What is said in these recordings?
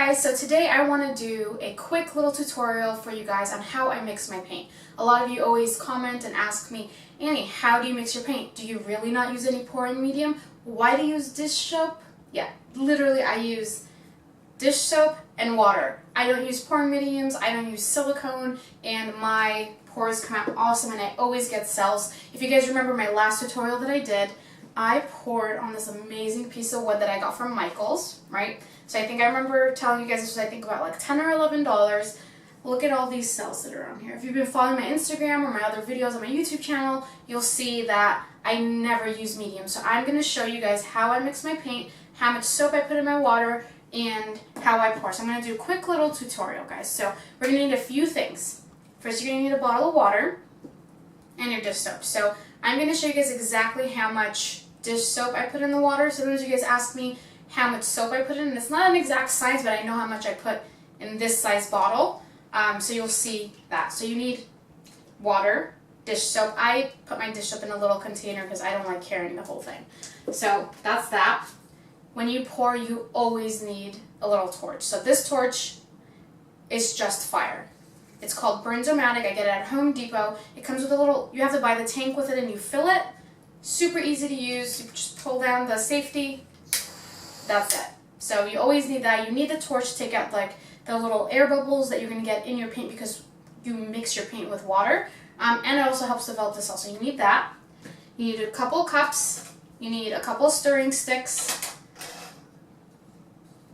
guys, so today I want to do a quick little tutorial for you guys on how I mix my paint. A lot of you always comment and ask me, Annie, how do you mix your paint? Do you really not use any pouring medium? Why do you use dish soap? Yeah, literally I use dish soap and water. I don't use pouring mediums, I don't use silicone, and my pores come out awesome and I always get cells. If you guys remember my last tutorial that I did, I poured on this amazing piece of wood that I got from Michael's, right? So I think I remember telling you guys this was I think about like $10 or $11. Look at all these cells that are on here. If you've been following my Instagram or my other videos on my YouTube channel, you'll see that I never use medium. So I'm going to show you guys how I mix my paint, how much soap I put in my water, and how I pour. So I'm going to do a quick little tutorial, guys. So we're going to need a few things. First, you're going to need a bottle of water and your dish soap. So I'm going to show you guys exactly how much dish soap I put in the water. Sometimes you guys ask me how much soap I put in, and it's not an exact size, but I know how much I put in this size bottle. So you'll see that. So you need water, dish soap. I put my dish soap in a little container because I don't like carrying the whole thing. So that's that. When you pour, you always need a little torch. So this torch is just fire. It's called Burn-O-Matic. I get it at Home Depot. It comes with a little, you have to buy the tank with it and you fill it. Super easy to use. You just pull down the safety. That's it. So you always need that. You need the torch to take out like the little air bubbles that you're going to get in your paint because you mix your paint with water. And it also helps develop the cell. So you need that. You need a couple cups. You need a couple stirring sticks.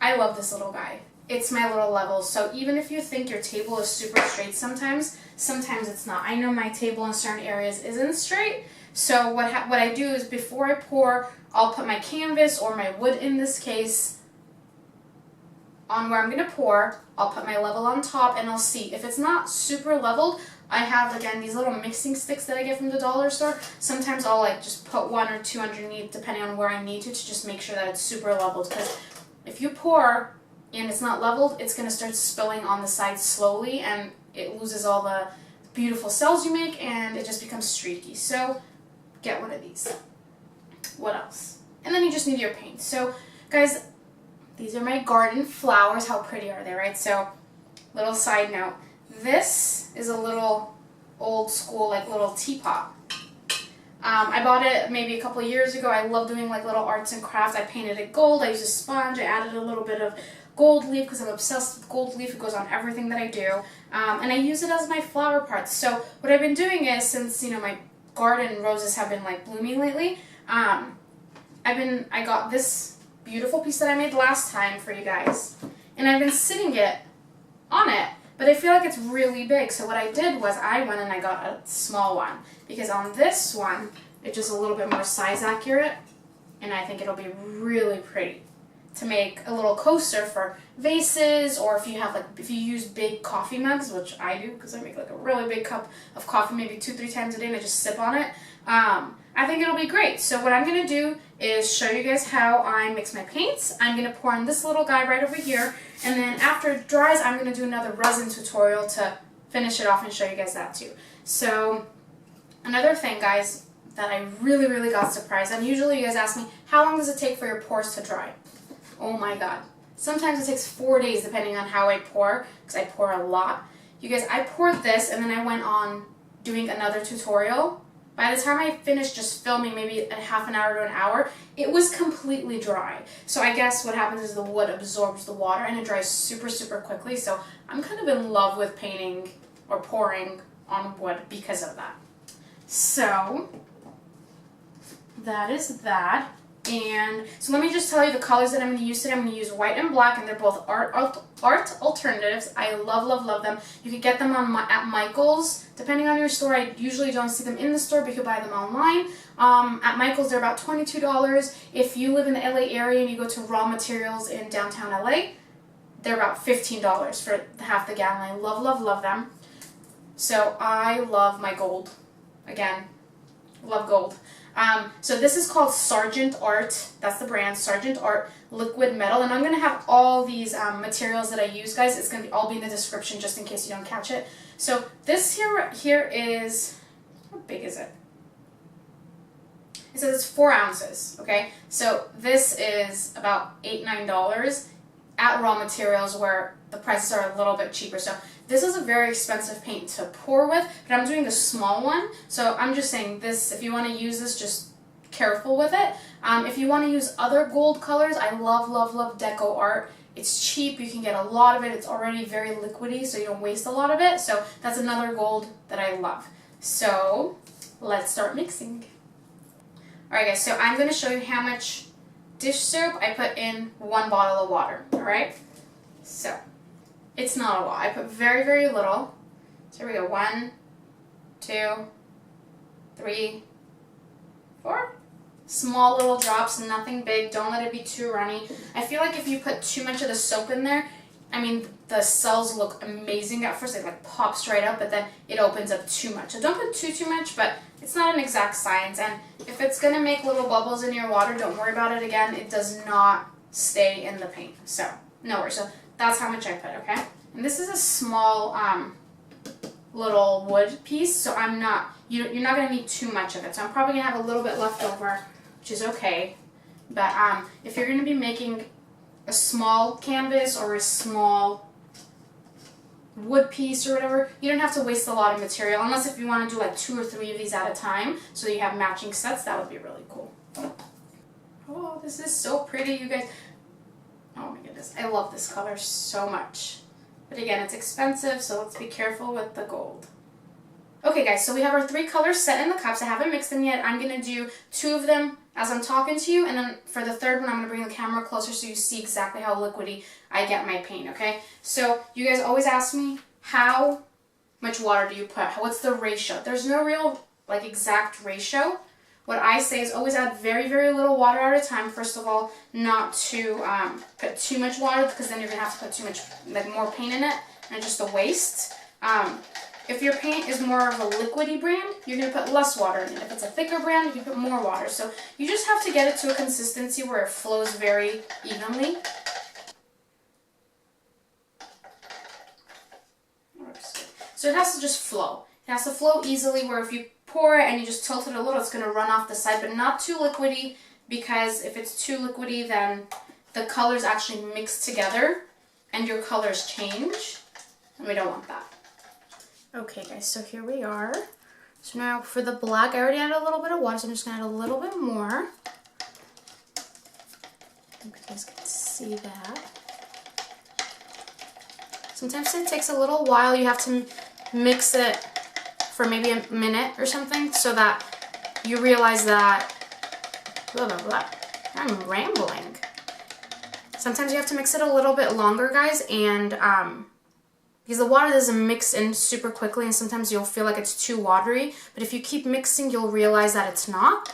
I love this little guy. It's my little level. So even if you think your table is super straight sometimes it's not. I know my table in certain areas isn't straight. So what I do is before I pour, I'll put my canvas or my wood in this case on where I'm going to pour. I'll put my level on top and I'll see. If it's not super leveled, I have, again, these little mixing sticks that I get from the dollar store. Sometimes I'll like just put one or two underneath depending on where I need to just make sure that it's super leveled. Because if you pour and it's not leveled, it's going to start spilling on the sides slowly and it loses all the beautiful cells you make and it just becomes streaky. So get one of these. What else? And then you just need your paint. So guys, these are my garden flowers. How pretty are they, right? So little side note, this is a little old school like little teapot. I bought it maybe a couple of years ago. I love doing like little arts and crafts. I painted it gold. I used a sponge. I added a little bit of gold leaf because I'm obsessed with gold leaf. It goes on everything that I do. And I use it as my flower parts. So what I've been doing is, since my garden roses have been like blooming lately, I got this beautiful piece that I made last time for you guys, and I've been sitting it on it, but I feel like it's really big. So what I did was I went and I got a small one because on this one it's just a little bit more size accurate, and I think it'll be really pretty to make a little coaster for vases, or if you use big coffee mugs, which I do because I make like a really big cup of coffee maybe 2-3 times a day and I just sip on it. I think it'll be great. So what I'm going to do is show you guys how I mix my paints. I'm going to pour on this little guy right over here, and then after it dries I'm going to do another resin tutorial to finish it off and show you guys that too. So another thing, guys, that I really got surprised, and usually you guys ask me, how long does it take for your pores to dry? Oh my god. Sometimes it takes 4 days depending on how I pour, because I pour a lot. You guys, I poured this and then I went on doing another tutorial. By the time I finished just filming, maybe a half an hour to an hour, it was completely dry. So I guess what happens is the wood absorbs the water and it dries super quickly. So I'm kind of in love with painting or pouring on wood because of that. So that is that. And so let me just tell you the colors that I'm going to use today. I'm going to use white and black, and they're both art alternatives. I love them. You can get them at Michael's. Depending on your store, I usually don't see them in the store, but you can buy them online. At Michael's, they're about $22. If you live in the LA area and you go to Raw Materials in downtown LA, they're about $15 for half the gallon. I love them. So I love my gold. Again, love gold. So this is called Sargent Art. That's the brand, Sargent Art Liquid Metal. And I'm going to have all these materials that I use, guys. It's going to all be in the description just in case you don't catch it. So this here is, how big is it? It says it's 4 ounces, okay? So this is about $8-9. at raw materials where the prices are a little bit cheaper. So this is a very expensive paint to pour with, but I'm doing the small one. So I'm just saying this, if you want to use this, just careful with it. If you want to use other gold colors, I love, love, love Deco Art. It's cheap, you can get a lot of it, it's already very liquidy, so you don't waste a lot of it. So that's another gold that I love. So let's start mixing. Alright guys, so I'm going to show you how much dish soap I put in 1 bottle of water, alright? So, it's not a lot. I put very, very little. So here we go, 1, 2, 3, 4. Small little drops, nothing big. Don't let it be too runny. I feel like if you put too much of the soap in there, I mean, the cells look amazing at first. It like pops right up, but then it opens up too much. So don't put too much, but it's not an exact science. And if it's going to make little bubbles in your water, don't worry about it again. It does not stay in the paint. So no worries. So that's how much I put, okay? And this is a small little wood piece, so you're not going to need too much of it. So I'm probably going to have a little bit left over, which is okay. But if you're going to be making a small canvas or a small wood piece or whatever, you don't have to waste a lot of material, unless if you want to do like 2 or 3 of these at a time so you have matching sets. That would be really cool. Oh, this is so pretty, you guys. Oh my goodness, I love this color so much. But again, it's expensive, so let's be careful with the gold. Okay guys, so we have our 3 colors set in the cups. I haven't mixed them yet. I'm going to do 2 of them as I'm talking to you, and then for the third one I'm going to bring the camera closer so you see exactly how liquidy I get my paint, okay? So you guys always ask me, how much water do you put? What's the ratio? There's no real like exact ratio. What I say is always add very, very little water at a time. First of all, not to put too much water, because then you're going to have to put too much, like more paint in it, and it's just a waste. If your paint is more of a liquidy brand, you're going to put less water in it. If it's a thicker brand, you can put more water. So you just have to get it to a consistency where it flows very evenly. So it has to just flow. It has to flow easily, where if you pour it and you just tilt it a little, it's going to run off the side, but not too liquidy, because if it's too liquidy, then the colors actually mix together and your colors change, and we don't want that. Okay guys, so here we are. So now for the black, I already added a little bit of water, so I'm just going to add a little bit more. You guys can see that. Sometimes it takes a little while. You have to mix it for maybe a minute or something, so that you realize that, blah, blah, blah. I'm rambling. Sometimes you have to mix it a little bit longer, guys, and because the water doesn't mix in super quickly, and sometimes you'll feel like it's too watery, but if you keep mixing, you'll realize that it's not.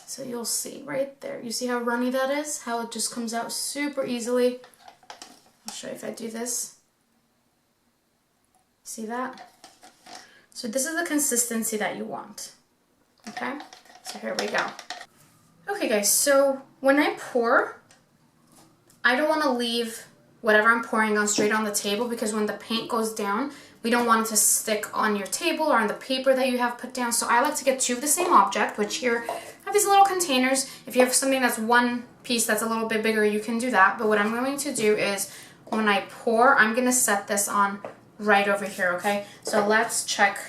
So you'll see right there. You see how runny that is? How it just comes out super easily. I'll show you if I do this. See that? So this is the consistency that you want. Okay? So here we go. Okay guys, so when I pour, I don't want to leave whatever I'm pouring on straight on the table, because when the paint goes down, we don't want it to stick on your table or on the paper that you have put down. So I like to get 2 of the same object, which here I have these little containers. If you have something that's one piece that's a little bit bigger, you can do that. But what I'm going to do is, when I pour, I'm going to set this on right over here, okay? So let's check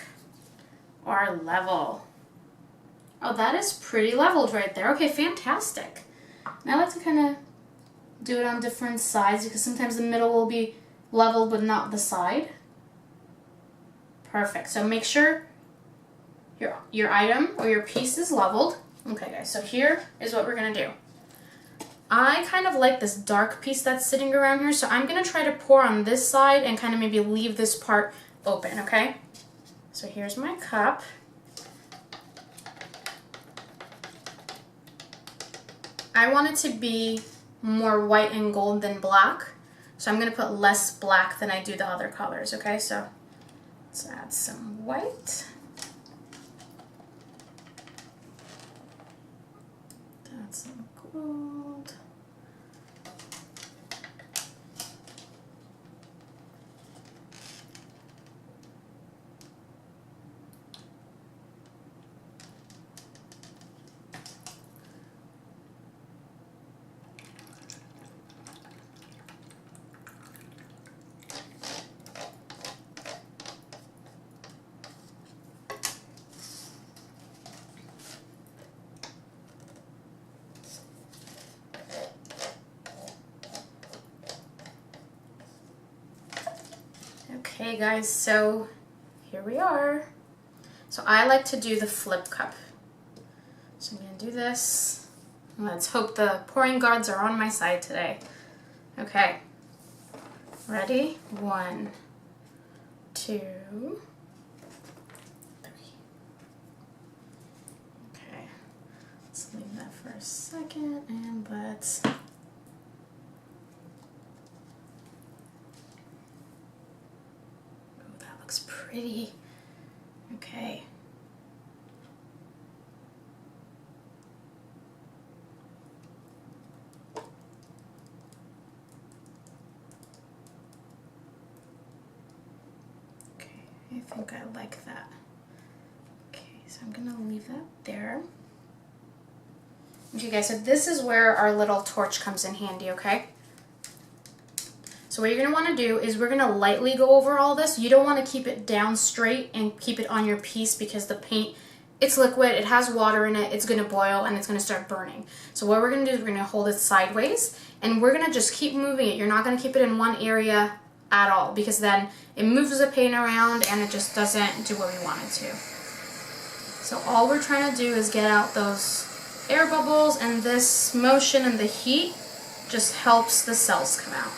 our level. Oh, that is pretty leveled right there. Okay, fantastic. Now I like to kind of do it on different sides, because sometimes the middle will be leveled but not the side. Perfect. So make sure your item or your piece is leveled. Okay guys, so here is what we're going to do. I kind of like this dark piece that's sitting around here, so I'm going to try to pour on this side and kind of maybe leave this part open, okay? So here's my cup. I want it to be more white and gold than black, so I'm going to put less black than I do the other colors, okay? So let's add some white. Add some gold. Okay guys, so here we are. So I like to do the flip cup. So I'm going to do this. Let's hope the pouring gods are on my side today. Okay. Ready? 1, 2, 3. Okay. Let's leave that for a second and let's... Oh, that looks pretty. Okay. I think I like that. Okay, so I'm gonna leave that there. Okay guys, so this is where our little torch comes in handy, okay? So what you're gonna wanna do is we're gonna lightly go over all this. You don't wanna keep it down straight and keep it on your piece because the paint, it's liquid, it has water in it, it's gonna boil and it's gonna start burning. So what we're gonna do is we're gonna hold it sideways and we're gonna just keep moving it. You're not gonna keep it in one area at all because then it moves the paint around and it just doesn't do what we want it to. So all we're trying to do is get out those air bubbles, and this motion and the heat just helps the cells come out.